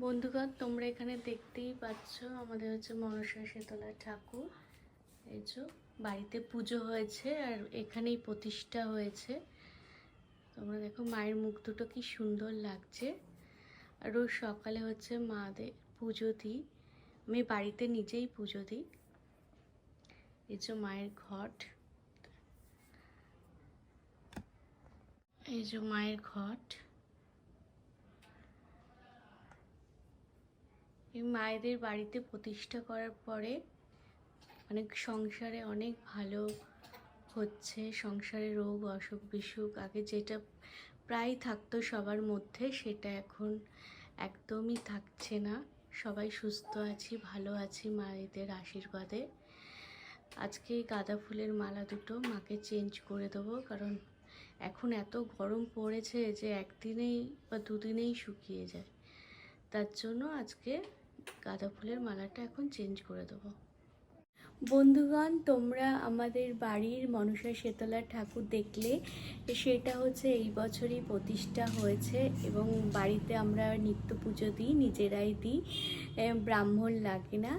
বন্ধুগণ, তোমরা এখানে দেখতেই পাচ্ছ আমাদের হচ্ছে মনসা শীতলা ঠাকুর। এই যে বাড়িতে পুজো হয়েছে আর এখানেই প্রতিষ্ঠা হয়েছে। তোমরা দেখো মায়ের মুখ দুটো কি সুন্দর লাগছে। আর রোজ সকালে হচ্ছে মাদের পুজো দিই, আমি বাড়িতে নিজেই পুজো দিই। এই যে মায়ের ঘট, এই যে মায়ের ঘট। এই মায়েদের বাড়িতে প্রতিষ্ঠা করার পরে অনেক সংসারে অনেক ভালো হচ্ছে। সংসারে রোগ অসুখ বিসুখ আগে যেটা প্রায় থাকতো সবার মধ্যে, সেটা এখন একদমই থাকছে না। সবাই সুস্থ আছি, ভালো আছি মায়েদের আশীর্বাদে। আজকে এই গাঁদা ফুলের মালা দুটো মাকে চেঞ্জ করে দেবো, কারণ এখন এত গরম পড়েছে যে একদিনেই বা দুদিনেই শুকিয়ে যায়। তার জন্য আজকে গাঁদা ফুলের মালাটা এখন চেঞ্জ করে দেবো। বন্ধুগণ, তোমরা আমাদের বাড়ির মনসা শীতলা ঠাকুর দেখলে, সেটা হচ্ছে এই বছরই প্রতিষ্ঠা হয়েছে এবং বাড়িতে আমরা নিত্য পুজো দিই, নিজেরাই দিই, ব্রাহ্মণ লাগে না।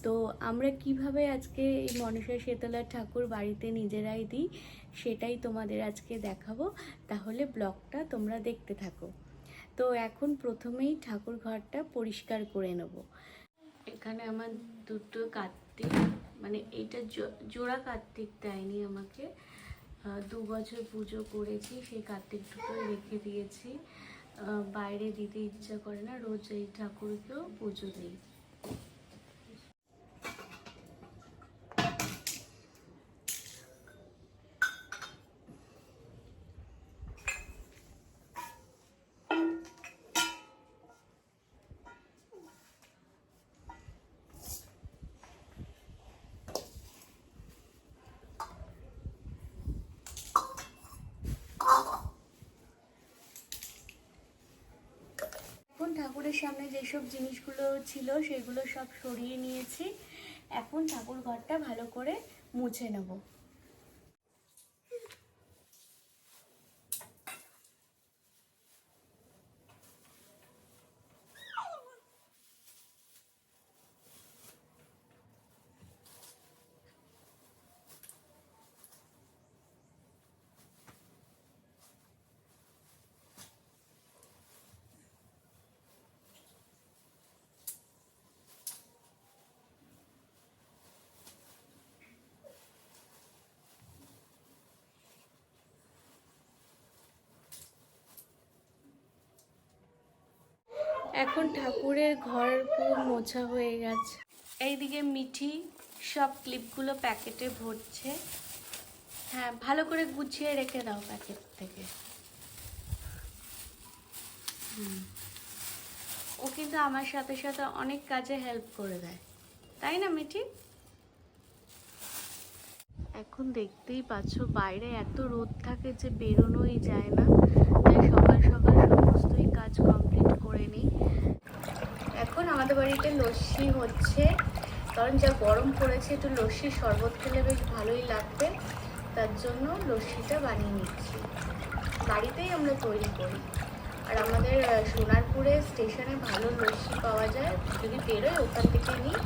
তো আমরা কিভাবে আজকে এই মনসা শীতলা ঠাকুর বাড়িতে নিজেরাই দিই সেটাই তোমাদের আজকে দেখাবো। তাহলে ব্লগটা তোমরা দেখতে থাকো। তো এখন প্রথমেই ঠাকুর ঘরটা পরিষ্কার করে নেব। এখানে আমার দুটো কার্তিক, মানে এইটা জোড়া কার্তিক দেয়নি আমাকে, 2 বছর পুজো করেছি, সেই কার্তিক দুটো রেখে দিয়েছি। বাইরে দিতে ইচ্ছা করে না, রোজ এই ঠাকুরকেও পুজো দিই। ঠাকুরের সামনে যেসব জিনিসগুলো ছিল সেগুলো সব সরিয়ে নিয়েছি। এখন ঠাকুর ঘরটা ভালো করে মুছে নেব। এখন ঠাকুরের ঘর পুরো মোছা হয়ে গেছে। এইদিকে মিঠি সব ক্লিপগুলো প্যাকেটে ভরছে। হ্যাঁ, ভালো করে গুছিয়ে রেখে দাও প্যাকেট থেকে। ও কিন্তু আমার সাথে সাথে অনেক কাজে হেল্প করে দেয়, তাই না মিঠি? এখন দেখতেই পাচ্ছ বাইরে এত রোদ থাকে যে বেরোনোই যায় না, তাই সকাল সকাল সমস্তই কাজ কমপ্লিট করে নিই। এখন আমাদের বাড়িতে লস্যি হচ্ছে, কারণ যা গরম পড়েছে একটু লস্যির শরবত খেলে বেশ ভালোই লাগবে, তার জন্য লস্যিটা বানিয়ে নিচ্ছি। বাড়িতেই আমরা তৈরি করি, আর আমাদের সোনারপুরে স্টেশনে ভালো লস্যি পাওয়া যায়, যদি বেরোয় ওখান থেকে নিই,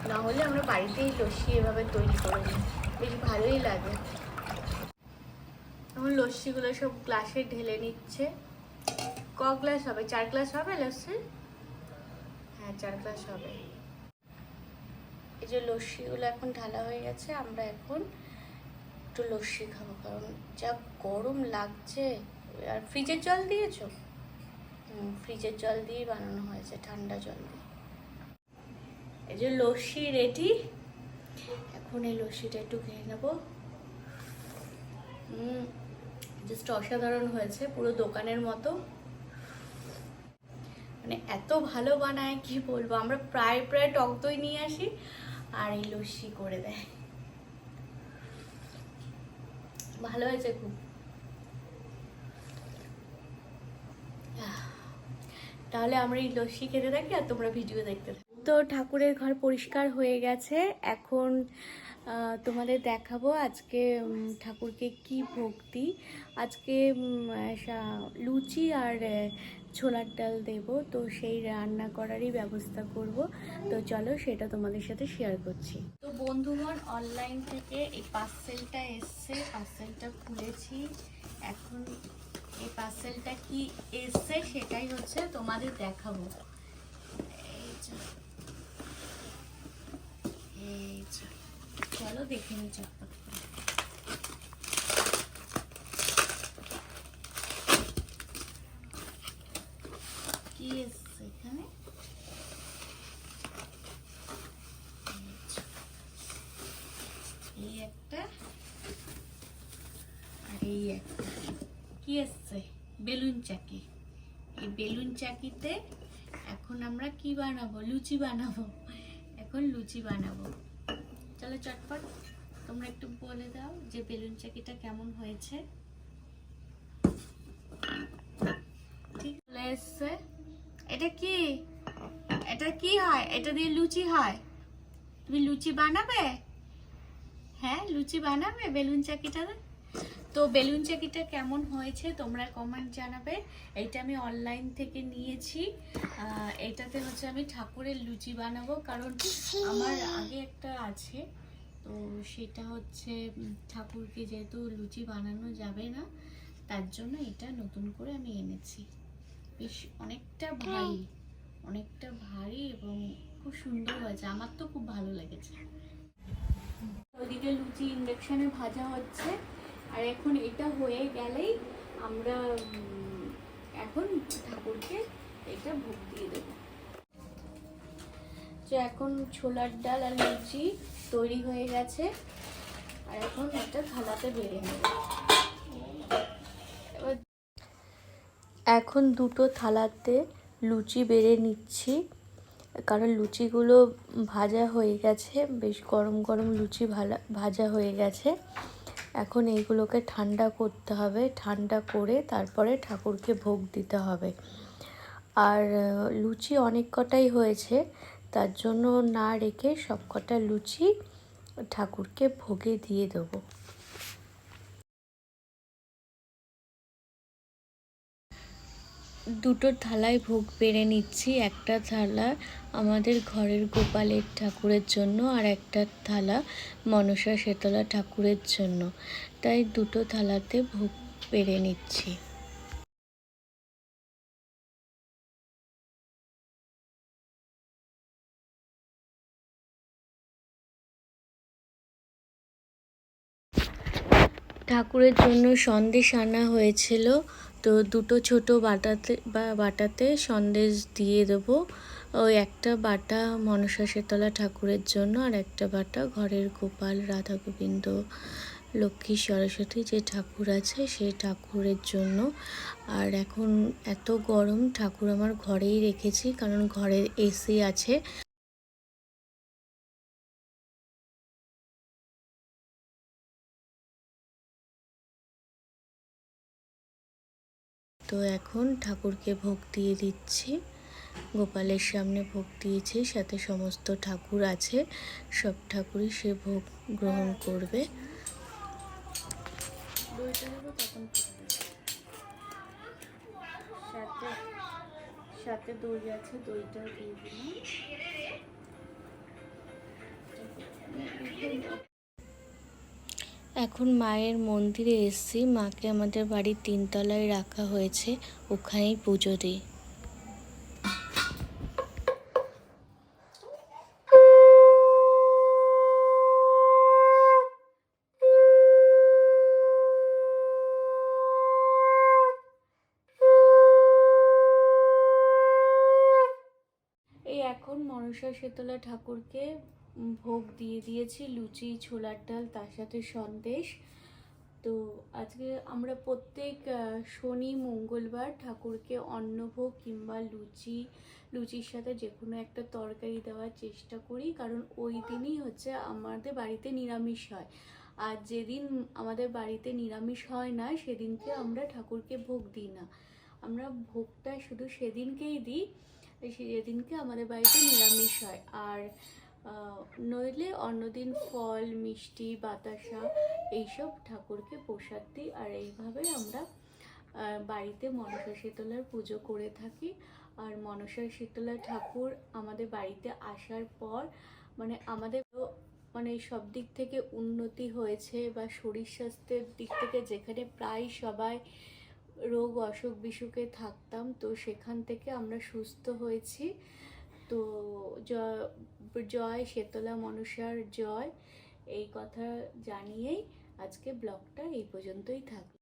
নাহলে আমরা বাড়িতেই লস্যি এভাবে তৈরি করে নিই, বেশ ভালোই লাগে। এখন লস্যিগুলো সব গ্লাসে ঢেলে নিচ্ছে। ক গ্লাস হবে? 4 গ্লাস হবে লস্যি? হ্যাঁ, 4 গ্লাস হবে। এই যে লস্যিগুলো এখন ঢালা হয়ে গেছে, আমরা এখন একটু লস্যি খাবো, কারণ যা গরম লাগছে। আর ফ্রিজের জল দিয়েছো? ফ্রিজের জল দিয়েই বানানো হয়েছে, ঠান্ডা জল দিয়ে। এই যে লস্যি রেডি, এখন এই লস্যিটা একটু খেয়ে নেবো। জাস্ট অসাধারণ হয়েছে, পুরো দোকানের মতো, মানে এত ভালো বানায় কি বলবো। আমরা প্রায় টক দই নিয়ে আসি আর এই লস্যি করে দেয়। ভালো হয়েছে খুব। তাহলে আমরা এই লস্যি খেতে থাকি আর তোমরা ভিডিও দেখতে থাকো। তো ঠাকুরের ঘর পরিষ্কার হয়ে গেছে, এখন তোমাদের দেখাবো আজকে ঠাকুরকে কি ভোগ দিই। আজকে লুচি আর ছোলার ডাল দেব, তো সেই রান্না করারই ব্যবস্থা করব। তো চলো সেটা তোমাদের সাথে শেয়ার করছি। তো বন্ধুগণ, অনলাইন থেকে এই পার্সেলটা এসছে, পার্সেলটা খুলেছি। এখন এই পার্সেলটা কি এসছে সেটাই হচ্ছে তোমাদের দেখাবো। এই যে চলো দেখে নিই চটপট করে। কি এসছে এখানে? এই একটা আর এই একটা। কি এসছে? বেলুন চাকি। এই বেলুন চাকিতে এখন আমরা কি বানাবো? লুচি বানাবো। এখন লুচি বানাবো। চলো চটপট তোমরা একটু বলে দাও যে বেলুন চাকিটা কেমন হয়েছে। ঠিক চলে এসছে। এটা কি? এটা কি হয়? এটা দিয়ে লুচি হয়? তুমি লুচি বানাবে? হ্যাঁ, লুচি বানাবে বেলুন চাকিটাতে। তো বেলুন চাকিটা কেমন হয়েছে তোমরা কমেন্ট জানাবে। এইটা আমি অনলাইন থেকে নিয়েছি। এটাতে হচ্ছে আমি ঠাকুরের লুচি বানাবো, কারণ আমার আগে একটা আছে, তো সেটা হচ্ছে ঠাকুরকে যেহেতু লুচি বানানো যাবে না, তার জন্য এটা নতুন করে আমি এনেছি। বেশ অনেকটা ভারী এবং খুব সুন্দর হয়েছে, আমার তো খুব ভালো লেগেছে। ওইদিকে লুচি ইন্ডাকশনে ভাজা হচ্ছে, আর এখন এটা হয়ে গেলেই আমরা এখন ঠাকুরকে এটা ভোগ দিয়ে দেবো। তো এখন ছোলার ডাল আর লুচি তৈরি হয়ে গেছে, আর এখন একটা থালাতে বেড়ে নেব। এখন দুটো থালাতে লুচি বেড়ে নিচ্ছি, কারণ লুচিগুলো ভাজা হয়ে গেছে, বেশ গরম গরম লুচি ভাজা হয়ে গেছে। এখন এইগুলোকে ঠান্ডা করতে হবে, ঠান্ডা করে তারপরে ঠাকুরকে ভোগ দিতে হবে। আর লুচি অনেক কটাই হয়েছে, তার জন্য না রেখে সব কটা লুচি ঠাকুরকে ভোগে দিয়ে দেবো। দুটো থালায় ভোগ বেড়ে নিচ্ছি। একটা থালা আমাদের ঘরের গোপালের ঠাকুরের জন্য, আর একটা থালা মনসা শীতলা ঠাকুরের জন্য, তাই দুটো থালাতে ভোগ বেড়ে নিচ্ছি। ঠাকুরের জন্য সন্দেশ আনা হয়েছিল, তো দুটো ছোট বাটাতে সন্দেশ দিয়ে দেবো। ওই একটা বাটা মনসা শীতলা ঠাকুরের জন্য, আর একটা বাটা ঘরের গোপাল রাধা গোবিন্দ লক্ষ্মী সরস্বতী যে ঠাকুর আছে সেই ঠাকুরের জন্য। আর এখন এত গরম, ঠাকুর আমার ঘরেই রেখেছি, কারণ ঘরের এসি আছে। তো এখন ঠাকুরকে ভোগ দিয়ে দিচ্ছি। গোপালের সামনে ভোগ দিয়েছি, সাথে সমস্ত ঠাকুর আছে, সব ঠাকুরই সে ভোগ গ্রহণ করবে। সাথে দই আছে, দইটা দিয়ে দিলাম। এখন মায়ের মন্দিরে এসেছি, মাকে আমাদের বাড়ির 3 তলায় রাখা হয়েছে, ওখানেই পুজো দিই। এই এখন মনসা শীতলা ঠাকুরকে ভোগ দিয়ে দিয়েছি, লুচি ছোলার ডাল তার সাথে সন্দেশ। তো আজকে আমরা প্রত্যেক শনি মঙ্গলবার ঠাকুরকে অন্নভোগ কিংবা লুচির সাথে যে কোনো একটা তরকারি দেওয়ার চেষ্টা করি, কারণ ওই দিনই হচ্ছে আমাদের বাড়িতে নিরামিষ হয়। আর যেদিন আমাদের বাড়িতে নিরামিষ হয় না সেদিনকে আমরা ঠাকুরকে ভোগ দিই না, আমরা ভোগটা শুধু সেদিনকেই দিই যেদিনকে আমাদের বাড়িতে নিরামিষ হয়। আর নইলে অন্যদিন ফল মিষ্টি বাতাসা এইসব ঠাকুরকে প্রসাদ দিই। আর এইভাবে আমরা বাড়িতে মনসা শীতলার পুজো করে থাকি। আর মনসা শীতলা ঠাকুর আমাদের বাড়িতে আসার পর মানে আমাদের মানে সব দিক থেকে উন্নতি হয়েছে, বা শরীর স্বাস্থ্যের দিক থেকে যেখানে প্রায় সবাই রোগ অসুখ বিসুখে থাকতাম, তো সেখান থেকে আমরা সুস্থ হয়েছি। তো জয় জয় শীতলা মনসার জয়, এই কথা জানিয়েই আজকে ব্লগটা এই পর্যন্তই থাকবে।